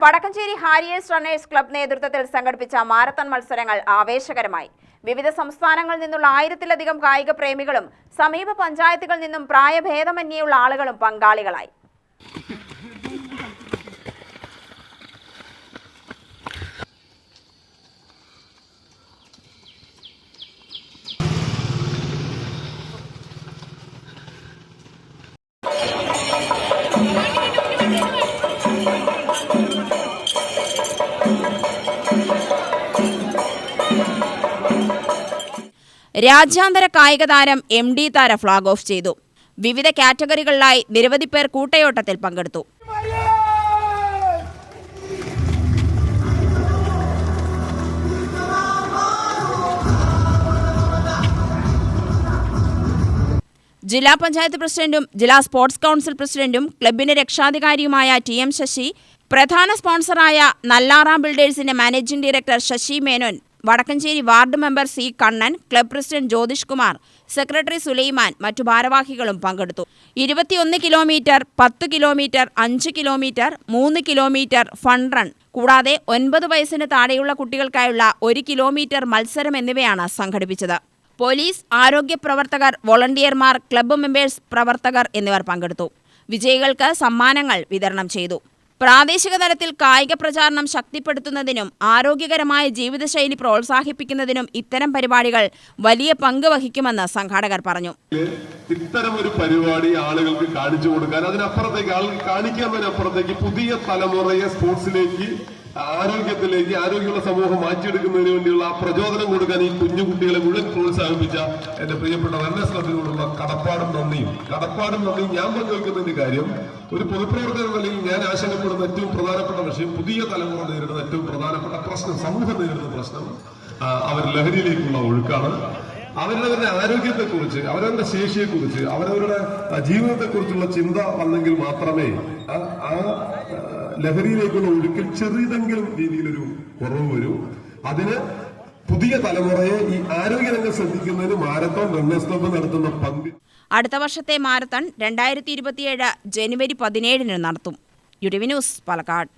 Vadakkanchery Harriers runners club നേതൃത്വത്തിൽ സംഘടിപ്പിച്ച marathon മത്സരങ്ങൾ ആവേശകരമായി. വിവിധ സംസ്ഥാനങ്ങളിൽ നിന്നുള്ള 1000-ലധികം കായിക പ്രേമികളും സമീപ പഞ്ചായത്തുകളിൽ നിന്നും പ്രായഭേദമന്യേയുള്ള ആളുകളും പങ്കാളികളായി. രാജ്യാന്തര കായിക താരം MD താര ഫ്ളാഗ് ഓഫ് ചെയ്തു. വിവിധ കാറ്റഗറികളിലായി നിരവധി പേർ കൂട്ടയോട്ടത്തിൽ പങ്കെടുത്തു. ജില്ലാ പഞ്ചായത്ത് പ്രസിഡന്റും ജില്ലാ സ്പോർട്സ് കൗൺസിൽ പ്രസിഡന്റും ക്ലബിന്റെ രക്ഷാധികാരിയുമായ TM ശശി, പ്രധാന സ്പോൺസറായ നല്ലാറാം ബിൽഡേഴ്സിന്റെ managing director Sasi Menon, Vadakkanchery ward member C Kannan, club president Jyothish Kumar, secretary Sulaiman, മറ്റു ഭാരവാഹികളും പങ്കെടുത്തു. 21 kilometre, 10 kilometre, 5 kilometre, 3 kilometre fun run കൂടാതെ 9 വയസ്സിന് താഴെയുള്ള കുട്ടികൾക്കായുള്ള 1 കിലോമീറ്റർ മത്സരം എന്നിവയാണ് സംഘടിപ്പിച്ചത്. പോലീസ്, ആരോഗ്യ പ്രവർത്തകർ, വോളണ്ടിയർമാർ, ക്ലബ്ബ് മെമ്പേഴ്സ്, പ്രവർത്തകർ എന്നിവർ പങ്കെടുത്തു. വിജയികൾക്ക് സമ്മാനങ്ങൾ വിതരണം ചെയ്തു. പ്രാദേശിക തലത്തിൽ കായിക പ്രചാരണം ശക്തിപ്പെടുത്തുന്നതിനും ആരോഗ്യകരമായ ജീവിതശൈലി പ്രോത്സാഹിപ്പിക്കുന്നതിനും ഇത്തരം പരിപാടികൾ വലിയ പങ്ക് വഹിക്കുമെന്ന് സംഘാടകർ പറഞ്ഞു. ഇത്തരം ഒരു പരിപാടി ആളുകൾക്ക് കാണിച്ചു കൊടുക്കാൻ, അതിനപ്പുറത്തേക്ക് ആളുകൾ കാണിക്കുന്നതിനപ്പുറത്തേക്ക് പുതിയ തലമുറയെ സ്പോർട്സിലേക്ക്, ആരോഗ്യത്തിലേക്ക്, ആരോഗ്യമുള്ള സമൂഹം മാറ്റിയെടുക്കുന്നതിന് വേണ്ടിയുള്ള പ്രചോദനം കൊടുക്കാൻ ഈ കുഞ്ഞു കുട്ടികളെ മുഴുവൻ പ്രോത്സാഹിപ്പിച്ച എന്റെ പ്രിയപ്പെട്ട റണ്ണേഴ്സ് ക്ലബിനോടുള്ള കടപ്പാടും നന്ദിയും ഞാൻ പങ്കുവെക്കുന്നതിന്റെ കാര്യം, ഒരു പൊതുപ്രവർത്തകൻ നിലയിൽ ഞാൻ ആശങ്കപ്പെടുന്ന ഏറ്റവും പ്രധാനപ്പെട്ട വിഷയം, പുതിയ തലമുറ നേരിടുന്ന ഏറ്റവും പ്രധാനപ്പെട്ട പ്രശ്നം, സമൂഹം നേരിടുന്ന പ്രശ്നം അവർ ലഹരിയിലേക്കുള്ള ഒഴുക്കാണ്. അവരവരുടെ ആരോഗ്യത്തെക്കുറിച്ച്, അവരവരുടെ ശേഷിയെക്കുറിച്ച്, അവരവരുടെ ജീവിതത്തെക്കുറിച്ചുള്ള ചിന്ത വന്നെങ്കിൽ മാത്രമേ ആ ലഹരിയിലേക്കുള്ള ഒഴുക്കിൽ ചെറിയതെങ്കിലും രീതിയിലൊരു കുറവ് വരൂ. അതിന് പുതിയ തലമുറയെ ഈ ആരോഗ്യരംഗം ശ്രദ്ധിക്കുന്നതിന് മാരത്തോൺ റണ്ണേഴ്സ് ക്ലബ്ബ് നടത്തുന്ന പങ്ക്. അടുത്ത വർഷത്തെ മാരത്തൺ 2027 ജനുവരി 17 നടത്തും. UTV news, Palakkad.